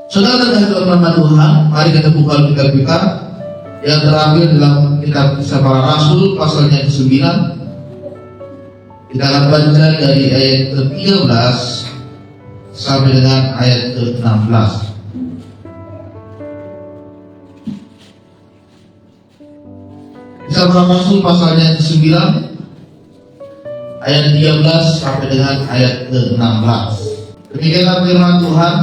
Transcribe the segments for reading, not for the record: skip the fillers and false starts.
Saudara terkasih dalam nama Tuhan, mari kita buka Alkitab kita yang terambil dalam kitab Kisah Para Rasul pasalnya ke-9. Kita akan baca dari ayat ke-13 sampai dengan ayat ke-16. Kisah Para Rasul pasalnya ke-9 ayat 13 sampai dengan ayat ke-16. Demikianlah firman Tuhan.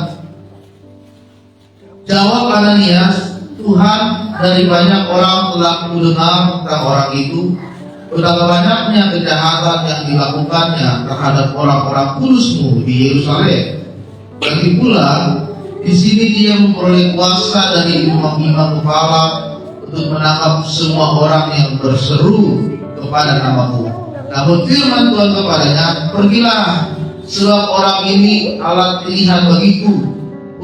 Jawab Ananias, Tuhan, dari banyak orang telah mendengar tentang orang itu, betapa banyaknya kejahatan yang dilakukannya terhadap orang-orang kudus-Mu di Yerusalem. Lagi pula, di sini dia memperoleh kuasa dari imam-imam kepala untuk menangkap semua orang yang berseru kepada nama-Mu. Namun firman Tuhan kepadanya, pergilah, sebab orang ini alat pilihan bagiku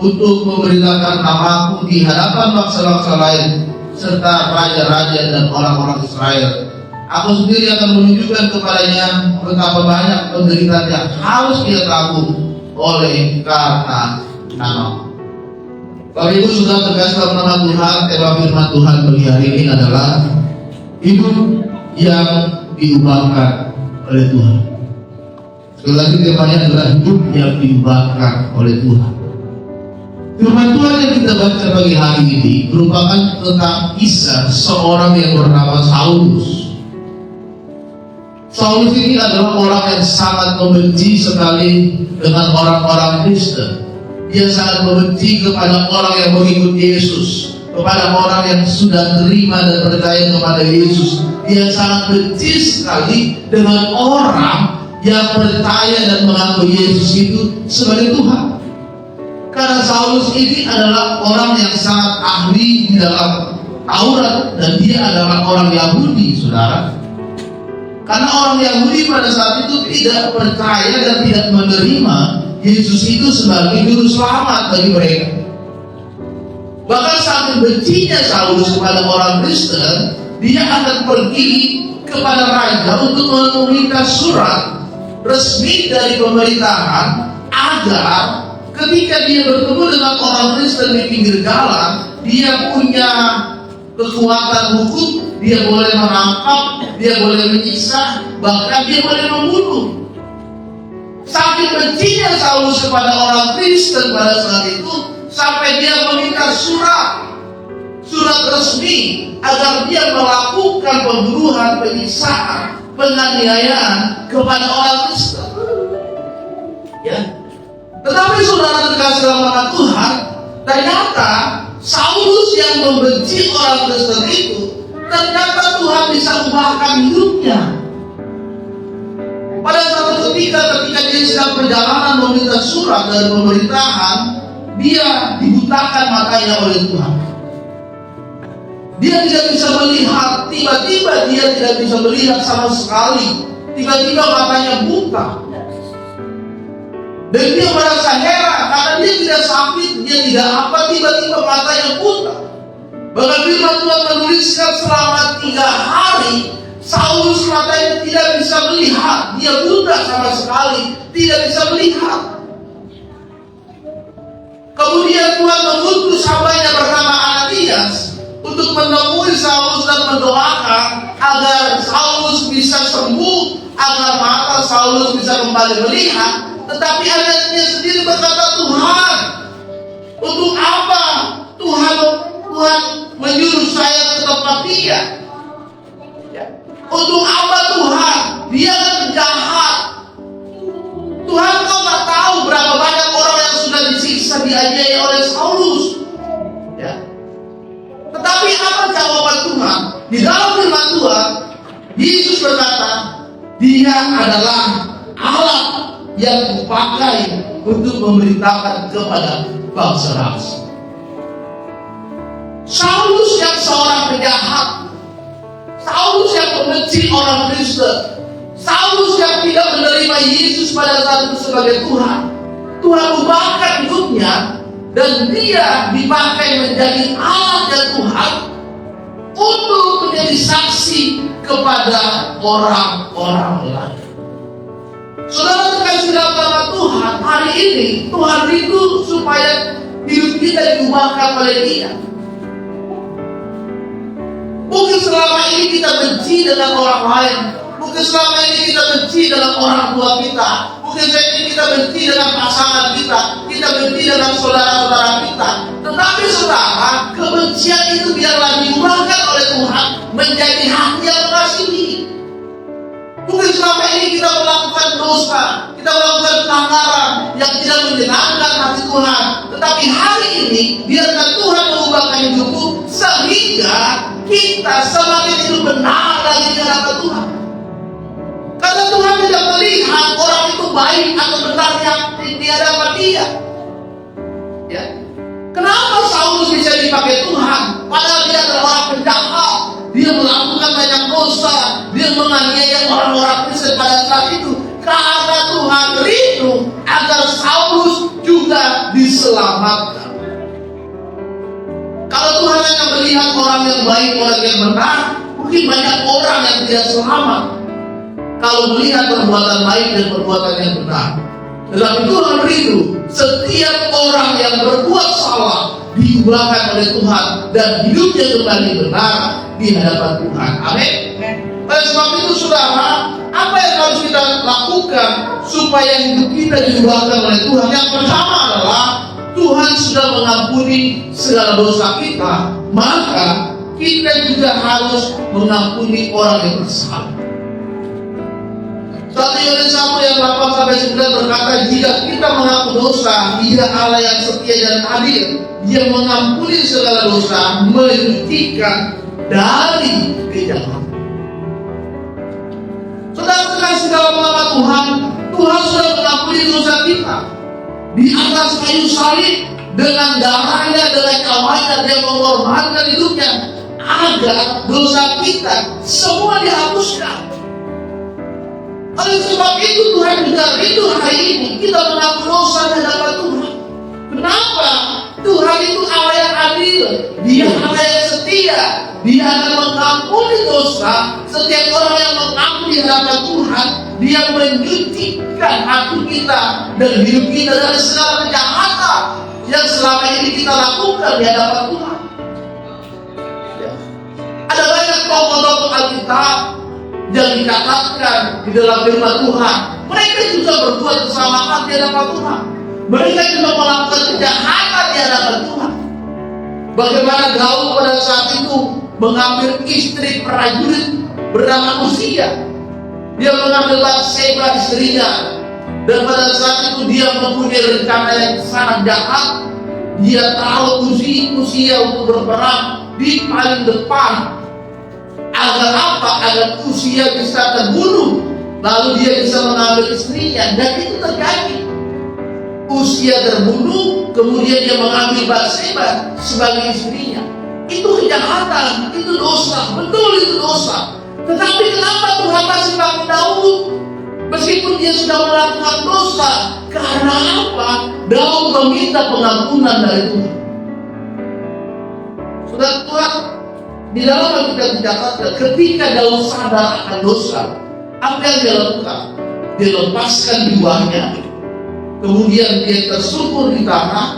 untuk memberitakan nama-Ku di hadapan bangsa-bangsa lain serta raja-raja dan orang-orang Israel. Aku sendiri akan menunjukkan kepadanya betapa banyak penderitaan yang harus dia tanggung oleh karena nama. Bapak Ibu sudah terkasih dalam nama Tuhan, tema firman Tuhan bagi hari ini adalah hidup yang diubahkan oleh Tuhan. Sekali lagi temanya adalah hidup yang diubahkan oleh Tuhan. Firman Tuhan yang kita baca pagi hari ini merupakan tentang kisah seorang yang bernama Saulus. Saulus ini adalah orang yang sangat membenci sekali dengan orang-orang Kristen. Dia sangat membenci kepada orang yang mengikut Yesus, kepada orang yang sudah terima dan percaya kepada Yesus. Dia sangat benci sekali dengan orang yang percaya dan mengaku Yesus itu sebagai Tuhan. Karena Saulus ini adalah orang yang sangat ahli di dalam Taurat dan dia adalah orang Yahudi, saudara. Karena orang Yahudi pada saat itu tidak percaya dan tidak menerima Yesus itu sebagai juru selamat bagi mereka. Bahkan saking bencinya Saulus kepada orang Kristen, dia akan pergi kepada raja untuk meminta surat resmi dari pemerintahan agar ketika dia bertemu dengan orang Kristen di pinggir jalan, dia punya kekuatan hukum, dia boleh menangkap, dia boleh menyiksa, bahkan dia boleh membunuh. Saking bencinya Saulus kepada orang Kristen pada saat itu, sampai dia meminta surat resmi agar dia melakukan pembunuhan, penyiksaan, penganiayaan kepada orang Kristen. Ya. Tetapi saudara terkasih dalam nama Tuhan, ternyata Saulus yang membenci orang Kristen itu, ternyata Tuhan bisa ubahkan hidupnya. Pada suatu ketika dia sedang perjalanan meminta surat dari pemerintahan, dia dibutakan matanya oleh Tuhan. Dia tidak bisa melihat, tiba-tiba dia tidak bisa melihat sama sekali. Tiba-tiba matanya buta. Dan dia merasa heran karena dia tidak sakit, dia tidak apa, tiba-tiba matanya buta. Bahkan firman Tuhan menuliskan selama 3 hari Saulus matanya tidak bisa melihat, dia buta sama sekali, tidak bisa melihat. Kemudian Tuhan mengutus hambanya bernama Ananias untuk menemui Saulus dan mendoakan agar Saulus bisa sembuh, agar mata Saulus bisa kembali melihat. Tetapi Ananias sendiri berkata, Tuhan, untuk apa Tuhan menyuruh saya ke tempat dia? Ya. Untuk apa Tuhan? Dia kan jahat. Tuhan, kau tak tahu berapa banyak orang yang sudah disiksa, dianiaya oleh Saulus. Ya. Tetapi apa jawaban Tuhan? Di dalam firman Tuhan, Yesus berkata, dia adalah alat yang dipakai untuk memberitakan kepada bangsa-bangsa. Saulus yang seorang penjahat, Saulus yang membenci orang Kristen, Saulus yang tidak menerima Yesus pada saat itu sebagai Tuhan, Tuhan ubahkan hidupnya dan dia dipakai menjadi alat Tuhan untuk menjadi saksi kepada orang-orang lain. Saudara terkasih dalam nama Tuhan, hari ini Tuhan rindu supaya hidup kita kita diubahkan oleh Dia. Mungkin selama ini kita benci dengan orang lain, mungkin selama ini kita benci dengan orang tua kita, mungkin saat ini kita benci dengan pasangan kita benci dengan saudara-saudara kita. Tetapi saudara, kebencian itu biarlah diubahkan oleh Tuhan menjadi hati yang mengasihi. Mungkin selama ini kita melakukan dosa, kita melakukan pelanggaran yang tidak menyenangkan hati Tuhan. Tetapi hari ini, biarkan Tuhan mengubahkan hidupmu sehingga kita semakin hidup benar lagi di hadapan Tuhan. Karena Tuhan tidak melihat orang itu baik atau benar yang di hadapan Dia. Ya. Kenapa Saulus bisa dipakai Tuhan? Padahal dia adalah orang penjahat. Dia melakukan banyak dosa. Dia menganiaya orang-orang Kristen pada saat itu. Karena Tuhan rindu agar Saulus juga diselamatkan. Kalau Tuhan hanya melihat orang yang baik, orang yang benar, mungkin banyak orang yang tidak selamat. Kalau melihat perbuatan baik dan perbuatan yang benar. Tetapi Tuhan rindu setiap orang yang berbuat salah diubahkan oleh Tuhan dan hidupnya kembali benar di hadapan Tuhan. Amin. Oleh sebab itu saudara, apa yang harus kita lakukan supaya hidup kita diubahkan oleh Tuhan? Yang pertama adalah Tuhan sudah mengampuni segala dosa kita, maka kita juga harus mengampuni orang yang bersalah. 1 Yohanes 1 ayat 8-9 berkata, jika kita mengaku dosa, Dia Allah yang setia dan adil, Dia mengampuni segala dosa, menyucikan dari kejahatan. Saudara, segala mengaku Tuhan, Tuhan sudah mengampuni dosa kita. Di atas kayu salib, dengan darahnya, dengan nyawanya, Dia mengorbankan hidupnya agar dosa kita semua dihapuskan. Oleh sebab itu Tuhan juga rindu hari ini kita mengaku dosa di hadapan Tuhan. Kenapa? Tuhan itu Allah yang adil, Dia Allah yang setia. Dia akan mengampuni dosa. Setiap orang yang mengaku di hadapan Tuhan, Dia menyucikan hati kita dan hidup kita dari segala kejahatan yang selama ini kita lakukan di hadapan Tuhan. Ada banyak tokoh-tokoh Alkitab yang dikatakan di dalam firman Tuhan, mereka juga berbuat kesalahan di hadapan Tuhan. Mereka juga melakukan kejahatan di hadapan Tuhan. Bagaimana Daud pada saat itu mengambil istri prajurit bernama Usia. Dia mengambil Batseba istrinya, dan pada saat itu dia mempunyai rencana yang sangat jahat. Dia taruh Usia untuk berperang di paling depan. Agar apa? Agar Usia bisa terbunuh, lalu dia bisa mengambil istrinya. Dan itu terjadi. Usia terbunuh, kemudian dia mengambil Batseba sebagai istrinya. Itu kejahatan, itu dosa, betul itu dosa. Tetapi kenapa Tuhan masih pakai Daud? Meskipun dia sudah melakukan dosa, karena apa? Daud meminta pengampunan dari Tuhan. Saudara, Tuhan di dalam Alkitab dicatatkan, ketika Daud sadar akan dosa, apa yang dia lakukan? Dia lepaskan jubahnya, kemudian dia tersungkur di tanah,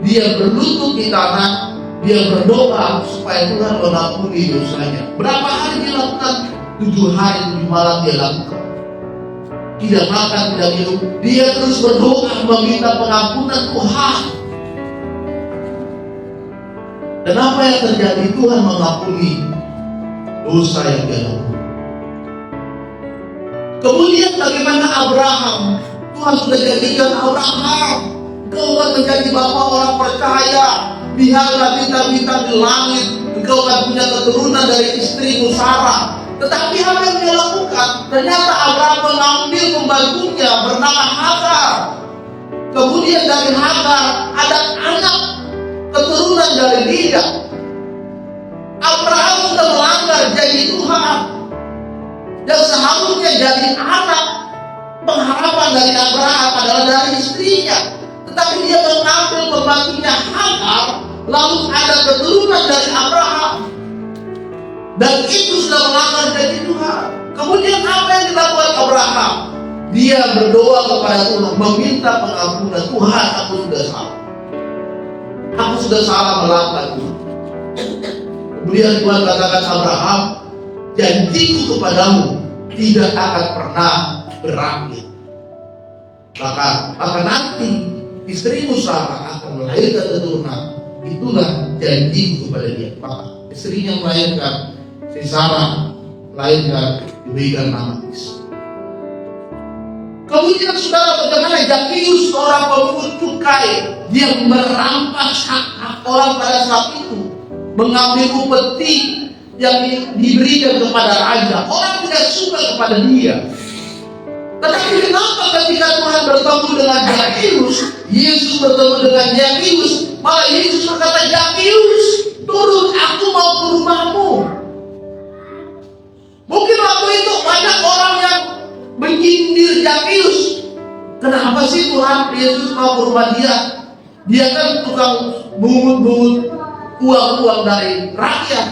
dia berlutut di tanah, dia berdoa supaya Tuhan mengampuni dosanya. Berapa hari dia lakukan? 7 hari 7 malam dia lakukan. Tidak makan, tidak minum. Dia terus berdoa meminta pengampunan Tuhan. Dan apa yang terjadi? Tuhan mengampuni dosa yang dia lakukan. Kemudian bagaimana Abraham? Tuhan sudah jadikan Abraham, engkau akan menjadi bapa orang percaya. Lihatlah bintang-bintang di langit, engkau akan punya keturunan dari istrimu Sarah. Tetapi apa yang dia lakukan? Ternyata Abraham mengambil pembantunya bernama Hagar. Kemudian dari Hagar ada anak keturunan dari dia. Abraham sudah melanggar janji Tuhan. Yang seharusnya jadi anak pengharapan dari Abraham adalah dari istrinya. Tetapi dia mengambil pembantunya Hagar, lalu ada keturunan dari Abraham. Dan itu sudah melanggar janji Tuhan. Kemudian apa yang dilakukan Abraham? Dia berdoa kepada Tuhan, meminta pengampunan. Tuhan, aku sudah salah. Aku sudah salah melangkah Tuhan. Kemudian Tuhan katakan Abraham, janjiku kepadamu tidak akan pernah berakhir. Maka nanti istrimu Sarah akan melahirkan keturunan. Itulah janjiku kepada dia. Maka istrinya melahirkan, si Sarah melahirkan, diberikan nama Ishak. Kemudian saudara, bagaimana Zakius, seorang pemungut cukai, dia merampas hak orang pada saat itu, mengambil upeti yang diberikan kepada raja. Orang tidak suka kepada dia. Tetapi kenapa ketika Tuhan bertemu dengan Zakius, Yesus bertemu dengan Zakius, malah Yesus berkata, Zakius, turun, aku mau ke rumahmu. Mungkin waktu itu banyak orang yang menyindir Zakius. Kenapa sih Tuhan Yesus mau ke rumah dia? Dia kan tukang bungut-bungut uang-uang dari rakyat.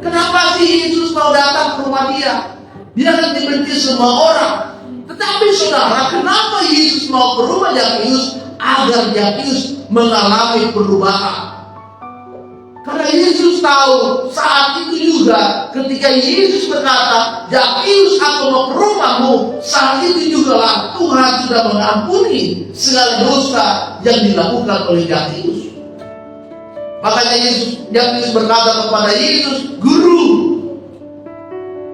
Kenapa sih Yesus mau datang ke rumah dia? Dia kan dibenci semua orang. Tetapi saudara, kenapa Yesus mau ke rumah Zakius? Agar Zakius mengalami perubahan. Karena Yesus tahu saat itu juga ketika Yesus berkata, Zakius, aku mau ke rumahmu, saat itu juga lah Tuhan sudah mengampuni segala dosa yang dilakukan oleh Zakius. Makanya Zakius berkata kepada Yesus, Guru,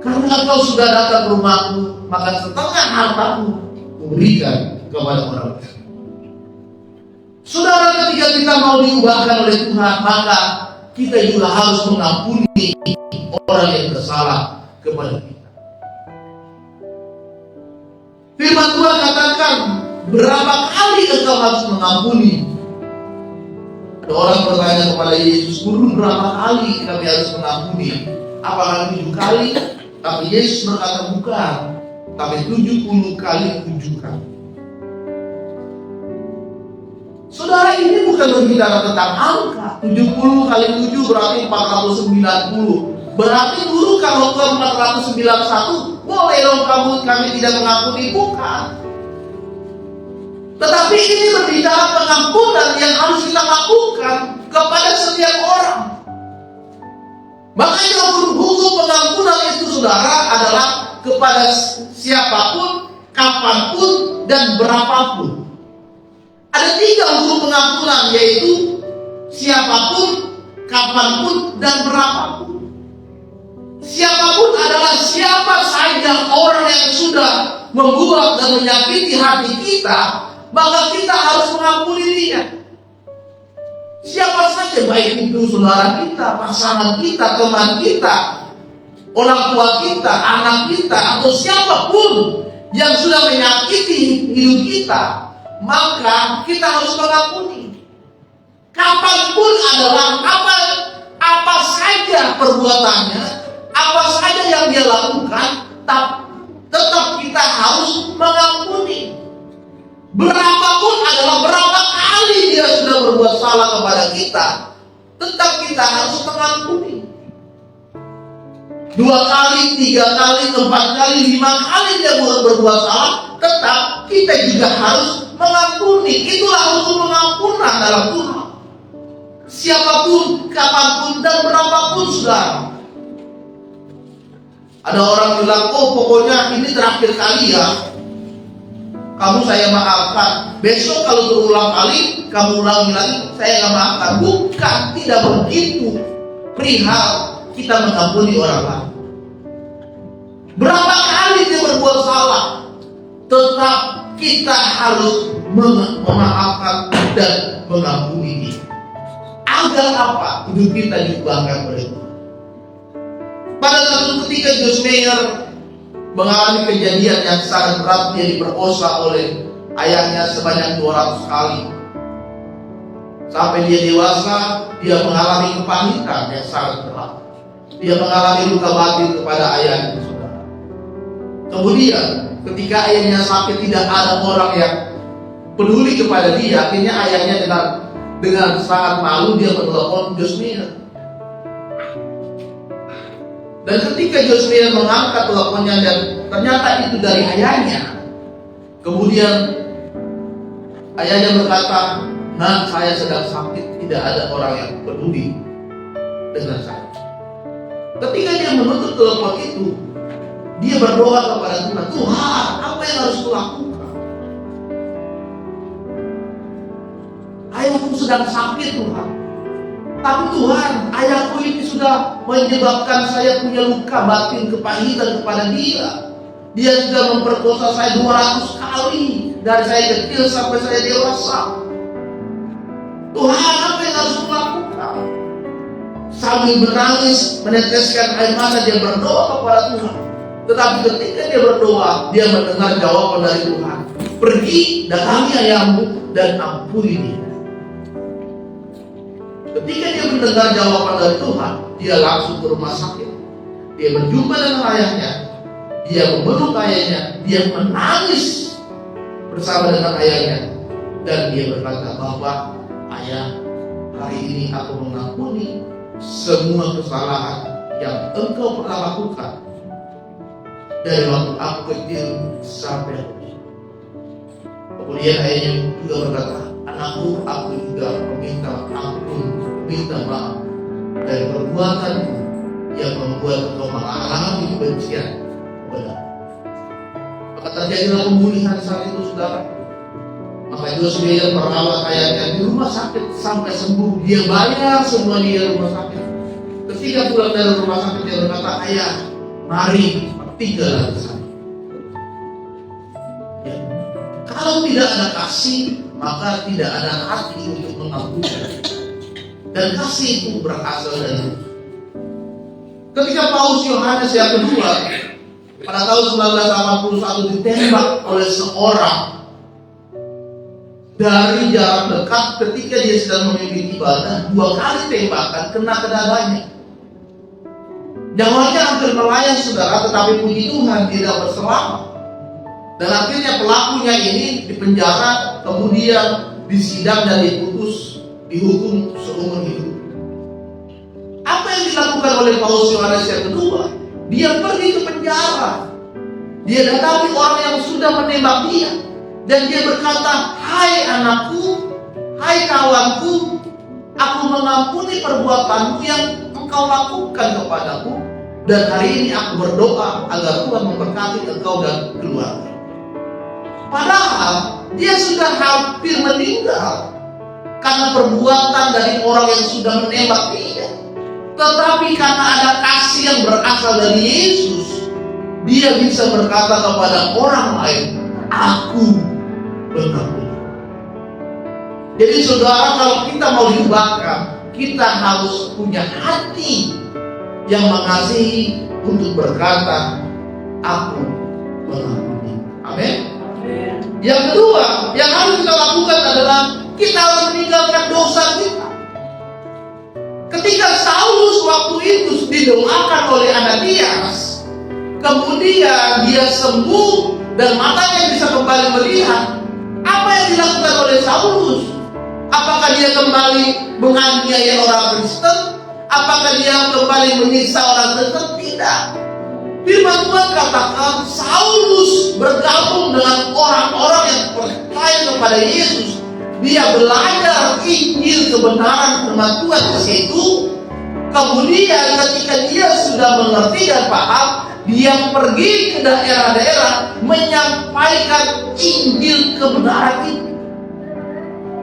karena kau sudah datang ke rumahku, maka setengah hartaku kuberikan kepada orang lain. Saudara, ketika kita mau diubahkan oleh Tuhan, maka kita juga harus mengampuni orang yang bersalah kepada kita. Firman Tuhan katakan, berapa kali engkau harus mengampuni? Ada orang bertanya kepada Yesus, Guru, berapa kali kami harus mengampuni? Apakah 7 kali? Tapi Yesus berkata bukan, tapi 70 kali 7 kali. Saudara, ini bukan berbicara tentang angka. 70 kali 7 berarti 490. Berarti dulu kalau ke 491, boleh dong kami tidak mengampuni, bukan. Tetapi ini berbicara pengampunan yang harus kita lakukan kepada setiap orang. Makanya hukum pengampunan itu saudara adalah kepada siapapun, kapanpun, dan berapapun. Ada 3 hukum pengampunan, yaitu siapapun, kapanpun, dan berapapun. Siapapun adalah siapa saja orang yang sudah membuat dan menyakiti hati kita, maka kita harus mengampuni dia. Siapa saja, baik itu saudara kita, pasangan kita, teman kita, orang tua kita, anak kita, atau siapapun yang sudah menyakiti hidup kita, maka kita harus mengampuni. Kapanpun adalah apa saja perbuatannya, apa saja yang dia lakukan, tetap kita harus mengampuni. Berapapun adalah berapa kali dia sudah berbuat salah kepada kita, tetap kita harus mengampuni. 2 kali, 3 kali, 4 kali, 5 kali dia berbuat salah, tetap kita juga harus mengampuni. Itulah hukum pengampunan dalam Tuhan. Siapapun, kapanpun, dan berapapun saudara. Ada orang bilang, oh pokoknya ini terakhir kali ya, kamu saya maafkan. Besok kalau berulang kali, kamu ulangi lagi, saya nggak maafkan. Bukan, tidak begitu perihal kita mengampuni orang lain. Berapa kali dia berbuat salah, tetap kita harus memaafkan dan mengampuni dia. Agar apa? Hidup kita diubahkan oleh Tuhan. Pada suatu ketika Joyce Meyer mengalami kejadian yang sangat berat. Dia diperkosa oleh ayahnya sebanyak 200 kali. Sampai dia dewasa, dia mengalami kepahitan yang sangat berat. Dia mengalami luka batin kepada ayahnya. Kemudian ketika ayahnya sakit, tidak ada orang yang peduli kepada dia. Akhirnya ayahnya dengan sangat malu dia menelpon Joyce Meyer. Dan ketika Joyce Meyer mengangkat teleponnya dan ternyata itu dari ayahnya, kemudian ayahnya berkata, "Nak, saya sedang sakit, ini tidak ada orang yang peduli dengan saya. Ketika dia menutup telepon itu, dia berdoa kepada Tuhan, Tuhan, apa yang harus kulakukan? Ayahku sedang sakit Tuhan. Tapi Tuhan, ayahku ini sudah menyebabkan saya punya luka batin kepahitan kepada dia. Dia sudah memperkosa saya 200 kali dari saya kecil sampai saya dewasa. Tuhan, apa yang harus kulakukan? Sambil menangis, meneteskan air mata, dia berdoa kepada Tuhan. Tetapi ketika dia berdoa, dia mendengar jawaban dari Tuhan. Pergi, datangi ayahmu dan ampuni dia. Ketika dia mendengar jawaban dari Tuhan, dia langsung ke rumah sakit. Dia berjumpa dengan ayahnya. Dia memeluk ayahnya. Dia menangis bersama dengan ayahnya. Dan dia berkata, bahwa ayah, hari ini aku mengampuni semua kesalahan yang engkau pernah lakukan dari waktu aku kecil sampai hari. Kemudian ayahnya juga berkata, anakku, aku juga meminta ampun, meminta maaf dari perbuatanku yang membuat engkau mengalami kebencian kepada aku. Maka terjadilah pemulihan saat itu, saudara. Maka Yosua merawat ayahnya di rumah sakit sampai sembuh. Dia bayar semua di rumah sakit. Ketika pulang dari rumah sakit, dia berkata, ayah, mari tinggal di sana. Ya. Kalau tidak ada kasih, maka tidak ada hati untuk mengampuni. Dan kasih itu berasal dari Tuhan. Ketika Paus Yohanes yang kedua pada tahun 1981 ditembak oleh seorang dari jarak dekat ketika dia sedang memimpin ibadah, 2 kali tembakan kena ke dadanya. Nyawanya hampir melayang, saudara, tetapi puji Tuhan tidak berselamat. Dan akhirnya pelakunya ini dipenjara, kemudian disidang dan dihukum seumur hidup. Apa yang dilakukan oleh Paus Yohanes yang kedua? Dia pergi ke penjara. Dia datangi orang yang sudah menembak dia. Dan dia berkata, hai anakku, hai kawanku, aku mengampuni perbuatanmu yang engkau lakukan kepadaku. Dan hari ini aku berdoa agar Tuhan memberkati engkau dan keluarga. Padahal dia sudah hampir meninggal karena perbuatan dari orang yang sudah menembak dia. Tetapi karena ada kasih yang berasal dari Yesus, dia bisa berkata kepada orang lain, aku mengampuni. Jadi saudara, kalau kita mau diubahkan, kita harus punya hati yang mengasihi untuk berkata, aku mengampuni. Amin. Yang kedua, yang harus kita lakukan adalah kita harus meninggalkan dosa kita. Ketika Saulus waktu itu didoakan oleh Ananias, kemudian dia sembuh dan matanya bisa kembali melihat, apa yang dilakukan oleh Saulus? Apakah dia kembali menganiaya orang Kristen? Apakah dia kembali menyiksa orang Kristen? Tidak. Firman Tuhan katakan Saulus bergabung dengan orang-orang yang percaya kepada Yesus. Dia belajar Injil kebenaran firman Tuhan ke situ. Kemudian ketika dia sudah mengerti dan paham, dia pergi ke daerah-daerah menyampaikan Injil kebenaran itu.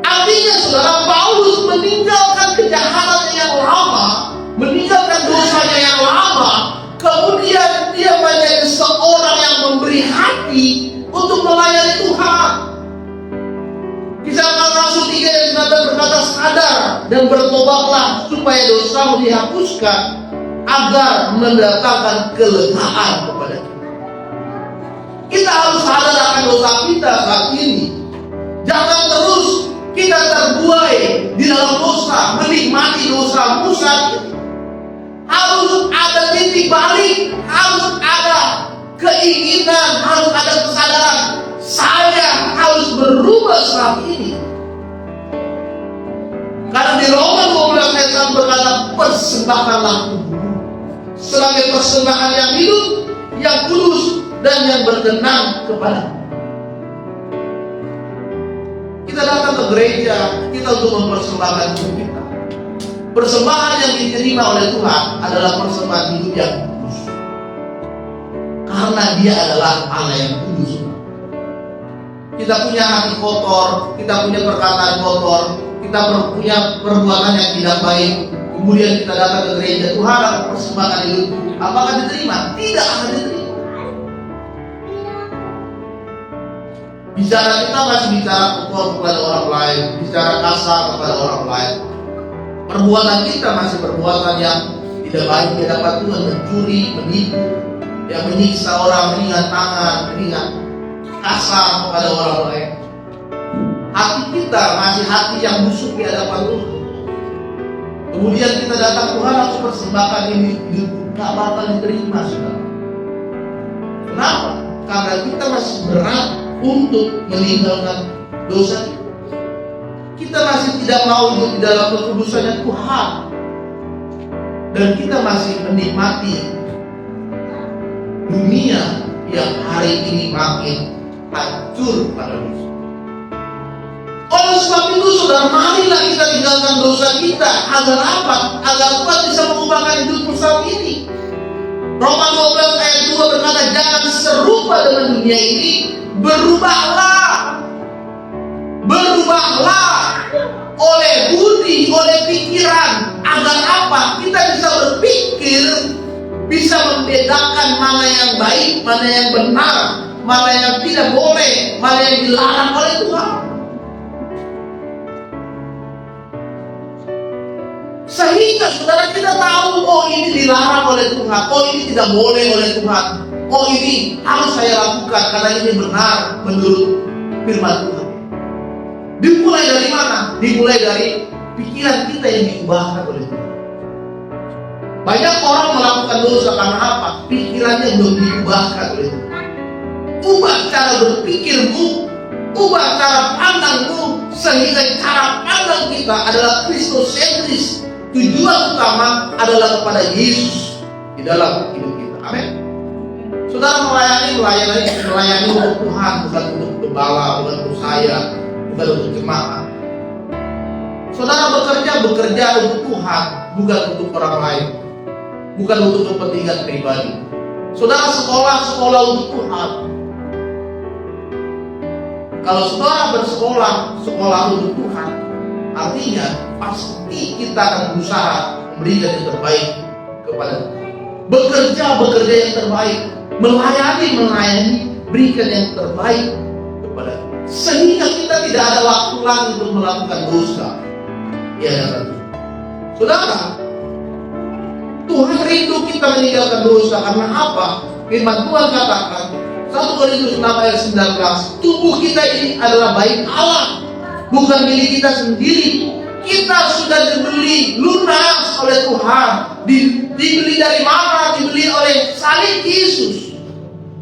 Artinya saudara, Paulus meninggalkan kejahatan yang lama, meninggalkan dosanya yang lama, kemudian dia menjadi seorang yang memberi hati untuk melayani Tuhan. Kisah Rasul 3 ayat 19 berkata, sadar dan bertobatlah supaya dosamu dihapuskan, agar mendatangkan kelegaan kepada kita. Kita harus sadar akan dosa kita saat ini. Jangan terus kita terbuai di dalam dosa, menikmati dosamu saat ini. Harus ada titik balik, harus ada keinginan, harus ada kesadaran. Saya harus berubah saat ini. Karena di Roma 12 ayat 1 berkata, persembahkanlah tubuhmu sebagai persembahan yang hidup, yang kudus, dan yang berkenan kepada-Mu. Kita datang ke gereja, kita untuk mempersembahkan tubuh kita. persembahan yang diterima oleh Tuhan adalah persembahan hidup yang kudus. Karena Dia adalah Allah yang kudus. Kita punya hati kotor, kita punya perkataan kotor, kita punya perbuatan yang tidak baik, kemudian kita datang ke gereja, Tuhan aku persembahkan hidup, apakah diterima? Tidak akan diterima. Bicara kita masih bicara kotor kepada orang lain, bicara kasar kepada orang lain. Perbuatan kita masih perbuatan yang tidak baik di hadapan Tuhan, mencuri, menipu, yang menyiksa orang, ringan tangan, ringan kasar kepada orang lain. Hati kita masih hati yang busuk di hadapan Tuhan. Kemudian kita datang, Tuhan aku persembahkan ini, gak bakal diterima, saudara. Kenapa? Karena kita masih berat untuk meninggalkan dosa. Kita masih tidak mau hidup di dalam kekudusannya Tuhan. Dan kita masih menikmati dunia yang hari ini makin hancur pada dosa. Oleh sebab itu, saudara, marilah kita tinggalkan dosa kita. Agar apa? Agar Tuhan bisa mengubahkan hidupmu saat ini. Roma 12 ayat 2 berkata, jangan serupa dengan dunia ini, berubahlah. Berubahlah oleh budi, oleh pikiran. Agar apa? Kita bisa berpikir, bisa membedakan mana yang baik, mana yang benar, mana yang tidak boleh, mana yang dilarang oleh Tuhan. Sehingga saudara kita tahu, oh ini dilarang oleh Tuhan, oh ini tidak boleh oleh Tuhan, oh ini harus saya lakukan karena ini benar menurut firman Tuhan. Dimulai dari mana? Dimulai dari pikiran kita yang diubahkan oleh Tuhan. Banyak orang melakukan dosa karena apa? Pikirannya belum diubahkan oleh Tuhan. Ubah cara berpikirmu, ubah cara pandangmu, sehingga cara pandang kita adalah kristosentris. Tujuan utama adalah kepada Yesus di dalam hidup kita. Amin. Saudara melayani untuk Tuhan, bukan untuk gembala, bukan untuk saya, bukan untuk jemaat. Saudara bekerja untuk Tuhan, bukan untuk orang lain, bukan untuk kepentingan pribadi. Saudara sekolah untuk Tuhan. Kalau saudara sekolah untuk Tuhan, artinya pasti kita akan berusaha memberikan yang terbaik kepada Tuhan. Bekerja yang terbaik, melayani, berikan yang terbaik kepada Tuhan. Sehingga kita tidak ada waktu lagi untuk melakukan dosa. Ya, saudara, Tuhan rindu kita meninggalkan dosa. Karena apa? Firman Tuhan katakan 1 Korintus 6 ayat 19, tubuh kita ini adalah bait Allah, bukan milik kita sendiri. Kita sudah dibeli lunas oleh Tuhan. Dibeli dari mana? Dibeli oleh salib Yesus.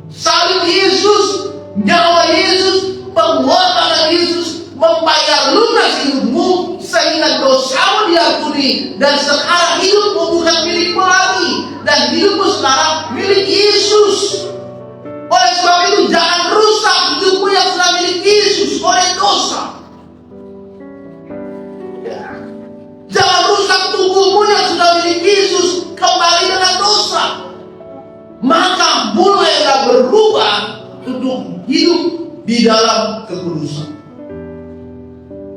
Salib Yesus, nyawa Yesus, perbuatan Yesus membayar lunas hidupmu sehingga dosamu diampuni, dan sekarang hidupmu bukan milikmu lagi, dan hidupmu sekarang milik Yesus. Oleh sebab itu jangan rusak hidupmu yang sudah milik Yesus oleh dosa. Jangan rusak tubuhmu yang sudah milik Yesus kembali dengan dosa. Maka mulailah berubah untuk hidup di dalam kekudusan.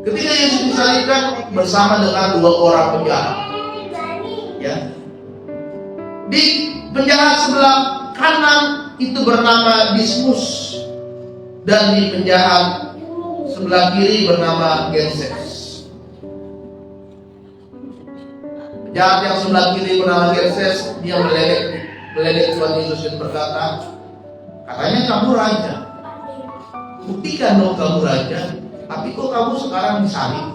Ketika Yesus disalibkan bersama dengan 2 orang penjahat, ya, di penjahat sebelah kanan itu bernama Dismus, dan di penjahat sebelah kiri bernama Gerses. Penjahat yang sebelah kiri bernama Gerses, dia meledek Tuhan Yesus dan berkata, katanya kamu raja, buktikan dong kamu raja, tapi kok kamu sekarang disalib?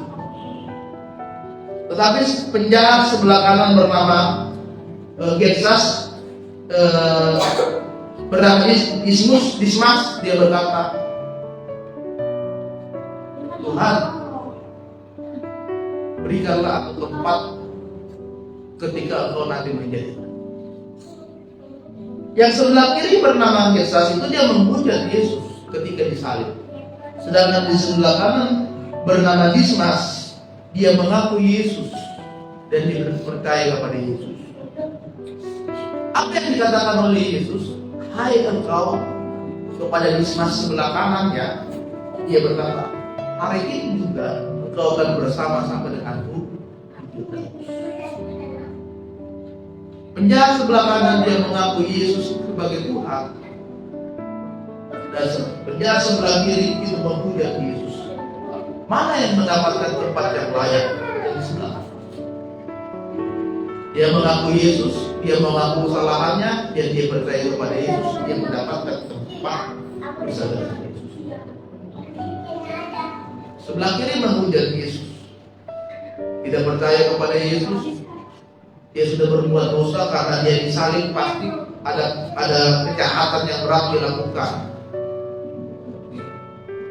Tetapi penjahat sebelah kanan bernama Gerses, bernama Dismas, dia berkata, Tuhan, berikanlah aku tempat ketika engkau nanti menjadi. Yang sebelah kiri bernama Gerses itu dia memuja Yesus ketika disalib. Sedangkan di sebelah kanan bernama Dismas, dia mengaku Yesus dan dia percaya kepada Yesus. Apa yang dikatakan oleh Yesus? Hai engkau, kepada Dismas sebelah kanannya, dia berkata, hari ini juga engkau akan bersama-sama denganku. Penjahat sebelah kanan dia mengaku Yesus sebagai Tuhan, dan penjahat sebelah kiri itu memuja Yesus. Mana yang mendapatkan tempat yang layak di sebelah kanan? Dia mengaku Yesus, dia mengaku kesalahannya, dan dia percaya kepada Yesus, dia mendapatkan tempat bersama dengan Yesus. Sebelah kiri memuja Yesus, tidak percaya kepada Yesus. Dia sudah berbuat dosa karena dia disalib, pasti ada kejahatan yang berat dilakukan,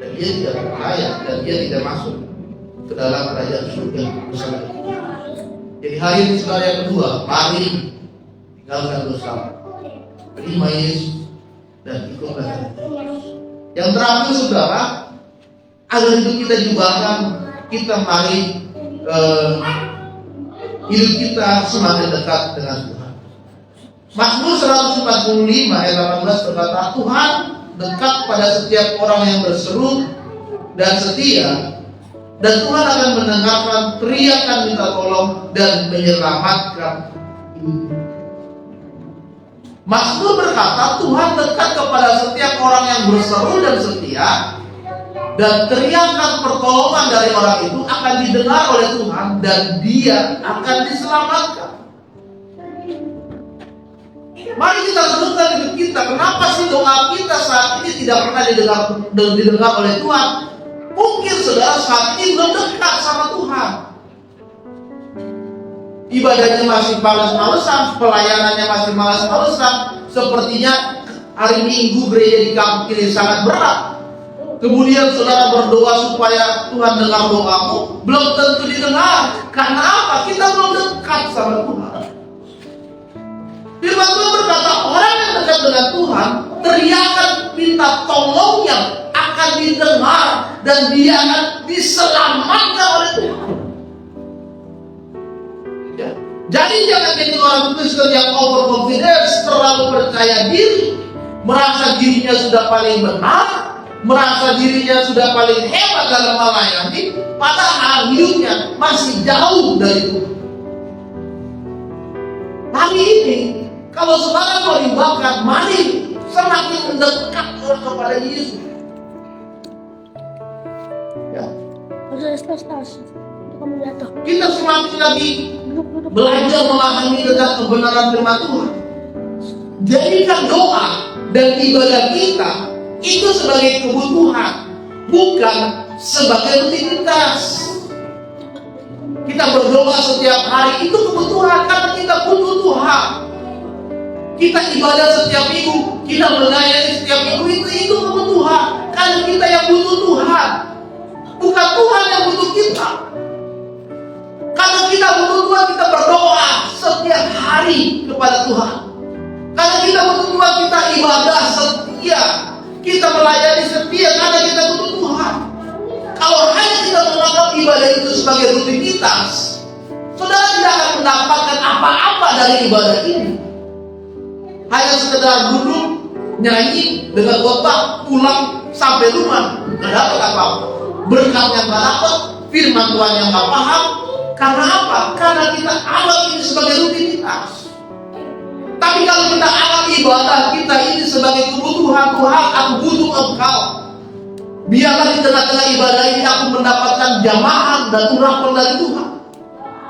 dan dia tidak percaya dan dia tidak masuk ke dalam kerajaan surga bersama dengan Yesus. Jadi hari ini saudara yang kedua, mari tinggalkan dosa, terima Yesus dan ikutlah Yesus. Yang terakhir saudara, agar hidup kita diubahkan, kita mari hidup kita semakin dekat dengan Tuhan. Mazmur 145 ayat 18 berkata, Tuhan dekat pada setiap orang yang berseru dan setia, dan Tuhan akan mendengarkan teriakan minta tolong dan menyelamatkan. Mazmur berkata, Tuhan dekat kepada setiap orang yang berseru dan setia, dan teriakan pertolongan dari orang itu akan didengar oleh Tuhan, dan dia akan diselamatkan. Mari kita renungkan hidup kita. Kenapa sih doa kita saat ini tidak pernah didengar oleh Tuhan? Mungkin saudara saat ini belum dekat sama Tuhan. Ibadahnya masih malas-malesan, pelayanannya masih malas-malesan. Sepertinya hari Minggu gereja di kampung ini sangat berat. Kemudian saudara berdoa supaya Tuhan dengar doamu, belum tentu didengar. Karena apa? Kita belum dekat sama Tuhan. Firman Tuhan berkata, orang yang dekat dengan Tuhan, teriakan minta tolongnya akan didengar, dan dia akan diselamatkan oleh Tuhan. Ya. Jadi jangan jadi orang Kristen yang overconfidence, terlalu percaya diri, merasa dirinya sudah paling benar, merasa dirinya sudah paling hebat dalam melayani, padahal hidupnya masih jauh dari Tuhan. Hari ini, kalau saudara mau diubahkan, mari semakin mendekat kepada Yesus. Ya. Kita semakin lagi belajar memahami tentang kebenaran firman Tuhan. Jadikan doa dan ibadah kita itu sebagai kebutuhan, bukan sebagai rutinitas. Kita berdoa setiap hari itu kebutuhan karena kita butuh Tuhan. Kita ibadah setiap minggu, kita melayani setiap minggu, itu kebutuhan karena kita yang butuh Tuhan, bukan Tuhan yang butuh kita. Karena kita butuh Tuhan, kita berdoa setiap hari kepada Tuhan. Karena kita butuh Tuhan, kita ibadah setia, kita melayani setia karena kita butuh Tuhan. Kalau hanya kita menganggap ibadah itu sebagai rutinitas, saudara tidak akan mendapatkan apa-apa dari ibadah ini. Hanya sekedar duduk, nyanyi dengan otak, pulang sampai rumah, nggak dapat apa-apa. Berkat yang nggak dapat, firman Tuhan yang nggak paham. Karena apa? Karena kita anggap ini sebagai rutinitas. Tapi kalau kita anggap ibadah kita ini sebagai kebutuhan, Tuhan, aku butuh Engkau. Biarlah di tengah-tengah ibadah ini aku mendapatkan jamahan dan urapan dari Tuhan.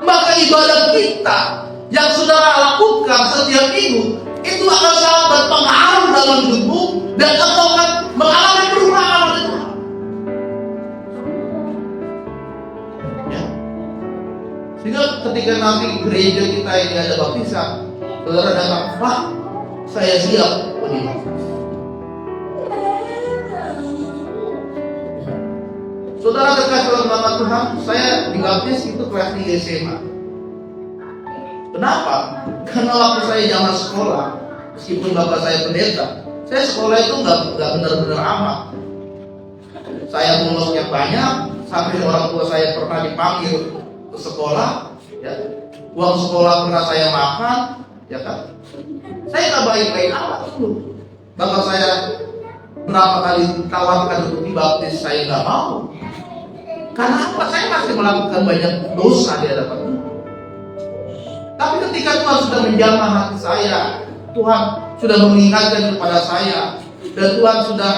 Maka ibadah kita yang saudara lakukan setiap minggu itu akan sangat berpengaruh dalam hidupmu, dan engkau akan mengalami perubahan oleh Tuhan. Ya. Sehingga ketika nanti gereja kita ini ada baptisan, saudara datang, Pak, saya siap dibaptis. Saudara terkasih dalam nama Tuhan, saya dibaptis itu kelas 3 SMA. Kenapa? Karena waktu saya zaman sekolah, meskipun bapak saya pendeta, saya sekolah itu nggak benar-benar amat. Saya bolosnya banyak, sampai orang tua saya pernah dipanggil ke sekolah, Ya, uang sekolah pernah saya makan, ya kan? Saya nggak baik-baik amat dulu. Bahkan saya berapa kali ditawarkan untuk dibaptis, saya nggak mau. Karena apa? Saya masih melakukan banyak dosa di hadapan Tuhan. Tapi ketika Tuhan sudah menjamah hati saya, Tuhan sudah mengingatkan kepada saya, dan Tuhan sudah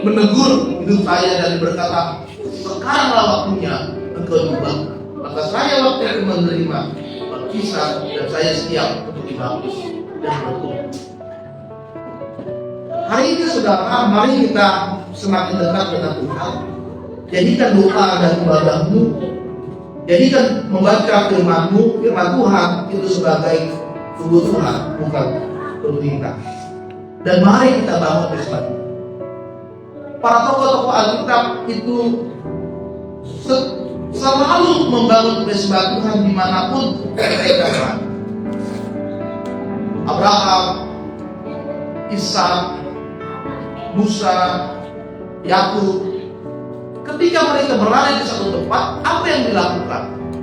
menegur hidup saya dan berkata, sekaranglah waktunya engkau diubah. Maka saya waktu itu menerima baptisan dan saya siap untuk dibaptis dan bertobat. Hari ini saudara, mari kita semakin dekat dengan Tuhan. Jadikan doa dan ibadahmu, jadikan membaca firman Tuhan itu sebagai kebutuhan, bukan perintah. Dan mari kita bangun bersama. Para tokoh-tokoh Alkitab itu selalu membangun mesbah Tuhan dimanapun mereka berada. Abraham, Ishak, Musa, Yakub, ketika mereka berada di satu tempat, apa yang dilakukan?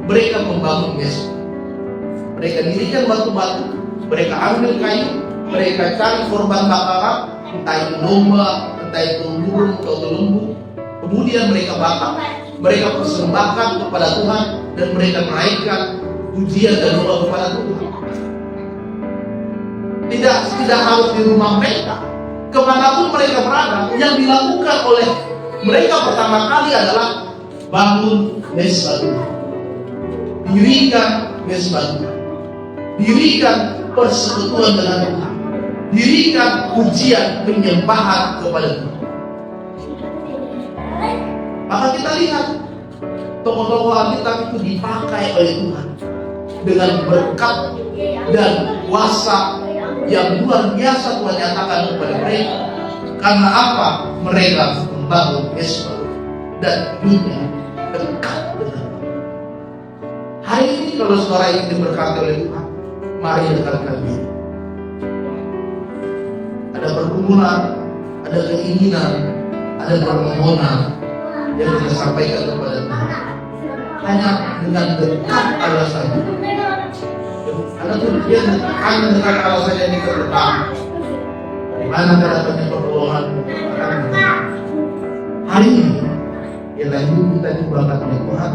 Mereka membangun mesbah. Mereka dirikan batu-batu, mereka ambil kayu, mereka cari korban bakaran, entah itu domba, entah itu burung atau lembu. Kemudian mereka bakar, mereka persembahkan kepada Tuhan, dan mereka menaikkan pujian dan doa kepada Tuhan. Tidak harus di rumah mereka, kemanapun mereka berada. Yang dilakukan oleh mereka pertama kali adalah bangun mesbah Tuhan, dirikan mesbah Tuhan, dirikan persekutuan dengan Tuhan, dirikan pujian penyembahan kepada Tuhan. Maka kita lihat tokoh-tokoh Alkitab itu dipakai oleh Tuhan dengan berkat dan kuasa yang luar biasa Tuhan nyatakan kepada mereka. Karena apa? Mereka membangun mesbah dan dunia dekat dengan Tuhan. Hari ini kalau saudara ingin diberkati oleh Tuhan, mari dekatkan diri. Ada pergumulan, ada keinginan, ada permohonan yang kita sampaikan kepada Tuhan. Hanya dengan dekat Allah saja. Karena Tuhan hanya dengan Allah saja yang kita bertahan. Di mana datangnya pertolongan? Hari ini, yang hidup kita diberkati oleh Tuhan.